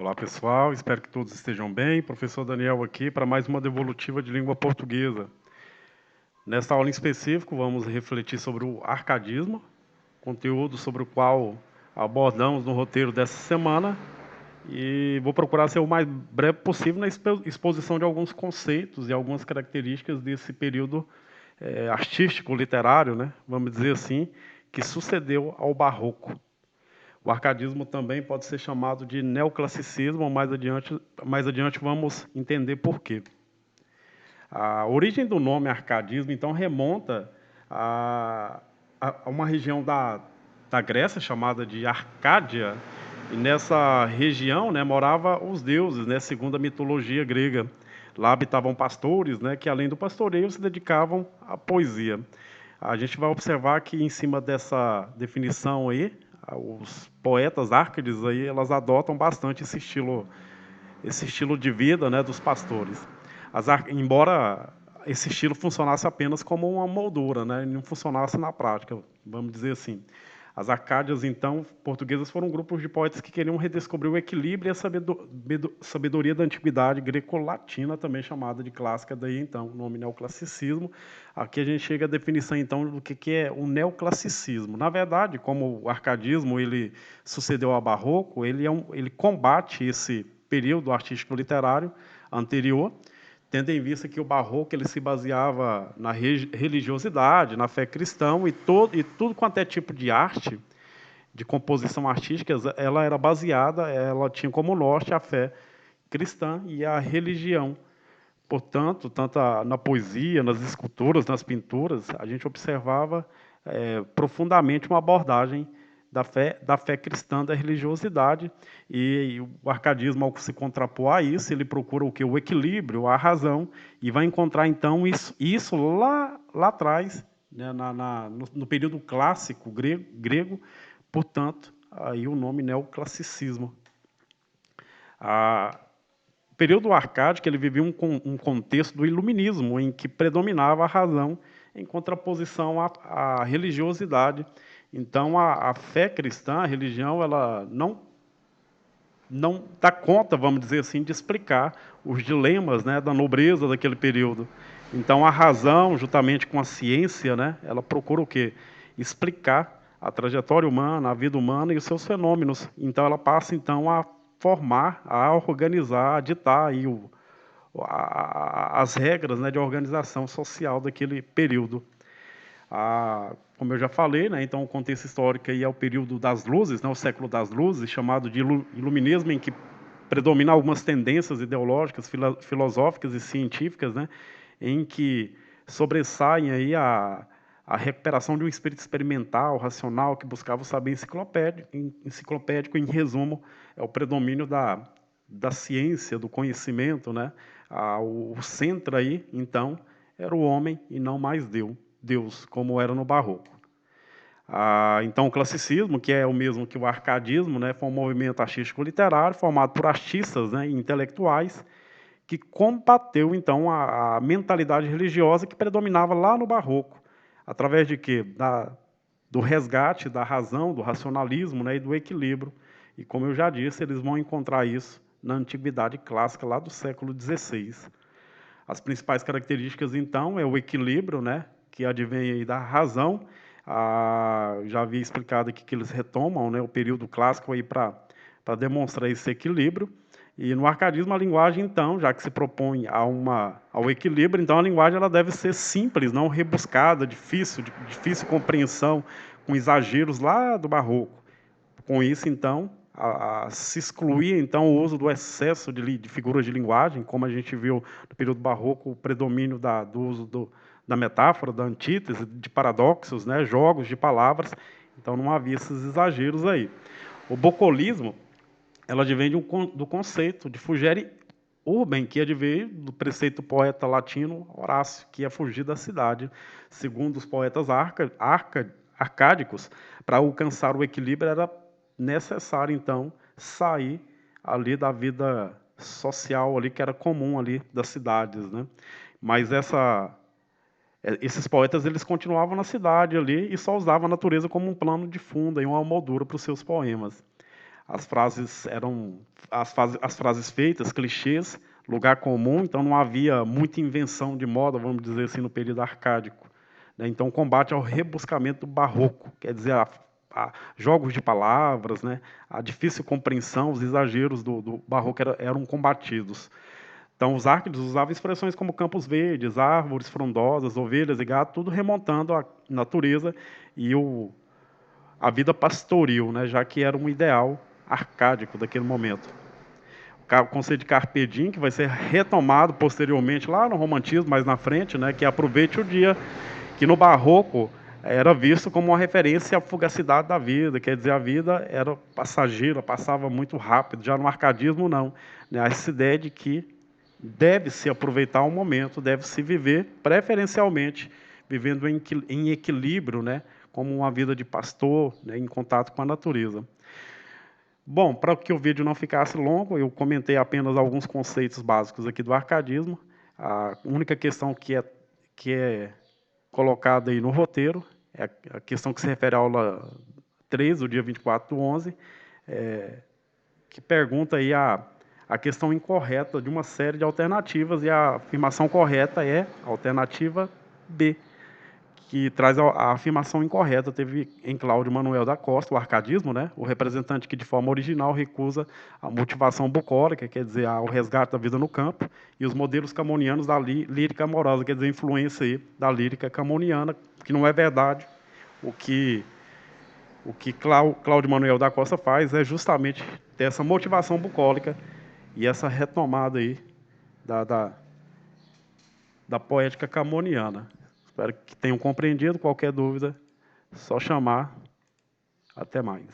Olá, pessoal. Espero que todos estejam bem. Professor Daniel aqui para mais uma devolutiva de língua portuguesa. Nesta aula em específico, vamos refletir sobre o arcadismo, conteúdo sobre o qual abordamos no roteiro dessa semana, e vou procurar ser o mais breve possível na exposição de alguns conceitos e algumas características desse período artístico, literário, né? Vamos dizer assim, que sucedeu ao barroco. O arcadismo também pode ser chamado de neoclassicismo, mais adiante vamos entender por quê. A origem do nome arcadismo, então, remonta a uma região da Grécia chamada de Arcádia, e nessa região, né, moravam os deuses, né, segundo a mitologia grega. Lá habitavam pastores, né, que além do pastoreio se dedicavam à poesia. A gente vai observar que em cima dessa definição aí, os poetas árcades aí, elas adotam bastante esse estilo de vida, né, dos pastores. Embora esse estilo funcionasse apenas como uma moldura, né, e não funcionasse na prática, vamos dizer assim. As Arcádias, então, portuguesas, foram grupos de poetas que queriam redescobrir o equilíbrio e a sabedoria da antiguidade greco-latina, também chamada de clássica, daí então o nome neoclassicismo. Aqui a gente chega à definição, então, do que é o neoclassicismo. Na verdade, como o arcadismo ele sucedeu ao barroco, ele combate esse período artístico-literário anterior, tendo em vista que o barroco ele se baseava na religiosidade, na fé cristã, e tudo quanto é tipo de arte, de composição artística, ela era baseada, ela tinha como norte a fé cristã e a religião. Portanto, tanto na poesia, nas esculturas, nas pinturas, a gente observava profundamente uma abordagem da fé cristã, da religiosidade, e o arcadismo, ao se contrapor a isso, ele procura o que? O equilíbrio, a razão, e vai encontrar, então, isso lá atrás, né, no período clássico grego, portanto, aí o nome neoclassicismo. O período arcádico ele vivia um contexto do iluminismo, em que predominava a razão em contraposição à religiosidade. Então, a fé cristã, a religião, ela não dá conta, vamos dizer assim, de explicar os dilemas, né, da nobreza daquele período. Então, a razão, juntamente com a ciência, né, ela procura o quê? Explicar a trajetória humana, a vida humana e os seus fenômenos. Então, ela passa então a formar, a organizar, a ditar aí as regras, né, de organização social daquele período. Como eu já falei, né, então o contexto histórico aí é o período das luzes, né, o século das luzes, chamado de iluminismo, em que predominam algumas tendências ideológicas, filosóficas e científicas, né, em que sobressaem aí a recuperação de um espírito experimental, racional, que buscava o saber enciclopédico, em resumo, é o predomínio da ciência, do conhecimento, né? O centro aí, então, era o homem e não mais Deus, como era no barroco. Então, o classicismo, que é o mesmo que o arcadismo, né, foi um movimento artístico-literário formado por artistas, né, e intelectuais que combateu, então, a mentalidade religiosa que predominava lá no barroco, através de quê? Do resgate da razão, do racionalismo, né, e do equilíbrio. E, como eu já disse, eles vão encontrar isso na antiguidade clássica, lá do século XVI. As principais características, então, é o equilíbrio, né, que advém aí da razão. Já havia explicado aqui que eles retomam, né, o período clássico aí para demonstrar esse equilíbrio. E no arcadismo a linguagem, então, já que se propõe ao equilíbrio, então a linguagem ela deve ser simples, não rebuscada, de difícil compreensão, com exageros lá do barroco. Com isso, então, se excluía então o uso do excesso de figuras de linguagem, como a gente viu no período barroco, o predomínio do uso da metáfora, da antítese, de paradoxos, né, jogos de palavras. Então não havia esses exageros aí. O bocolismo, ela advém do conceito de fugere urbem, que advém do preceito poeta latino Horácio, que é fugir da cidade. Segundo os poetas arcádicos, para alcançar o equilíbrio era necessário, então, sair ali da vida social ali que era comum ali das cidades, né? Mas esses poetas eles continuavam na cidade ali e só usavam a natureza como um plano de fundo e uma moldura para os seus poemas. as frases eram as frases feitas, clichês, lugar comum, então não havia muita invenção de moda, vamos dizer assim, no período arcádico, né? Então, o combate ao rebuscamento do barroco, quer dizer, a jogos de palavras, né? A difícil compreensão, os exageros do barroco eram combatidos. Então, os Árcades usavam expressões como campos verdes, árvores frondosas, ovelhas e gato, tudo remontando à natureza e a vida pastoril, né? Já que era um ideal arcádico daquele momento. O conceito de carpe diem, que vai ser retomado posteriormente lá no romantismo, mais na frente, né? Que aproveite o dia, que no barroco era visto como uma referência à fugacidade da vida, quer dizer, a vida era passageira, passava muito rápido, já no arcadismo não, né? Essa ideia de que deve-se aproveitar o momento, deve-se viver preferencialmente, vivendo em equilíbrio, né? Como uma vida de pastor, né? Em contato com a natureza. Bom, para que o vídeo não ficasse longo, eu comentei apenas alguns conceitos básicos aqui do arcadismo. A única questão que é colocada aí no roteiro é a questão que se refere à aula 3, do dia 24/11, que pergunta aí a questão incorreta de uma série de alternativas, e a afirmação correta é a alternativa B, que traz a afirmação incorreta. Teve em Cláudio Manuel da Costa, o arcadismo, né? O representante que de forma original recusa a motivação bucólica, quer dizer, o resgate da vida no campo, e os modelos camonianos da lírica amorosa, quer dizer, a influência aí da lírica camoniana, que não é verdade. O que Cláudio Manuel da Costa faz é justamente ter essa motivação bucólica e essa retomada aí da, da, da poética camoniana. Espero que tenham compreendido. Qualquer dúvida, só chamar. Até mais.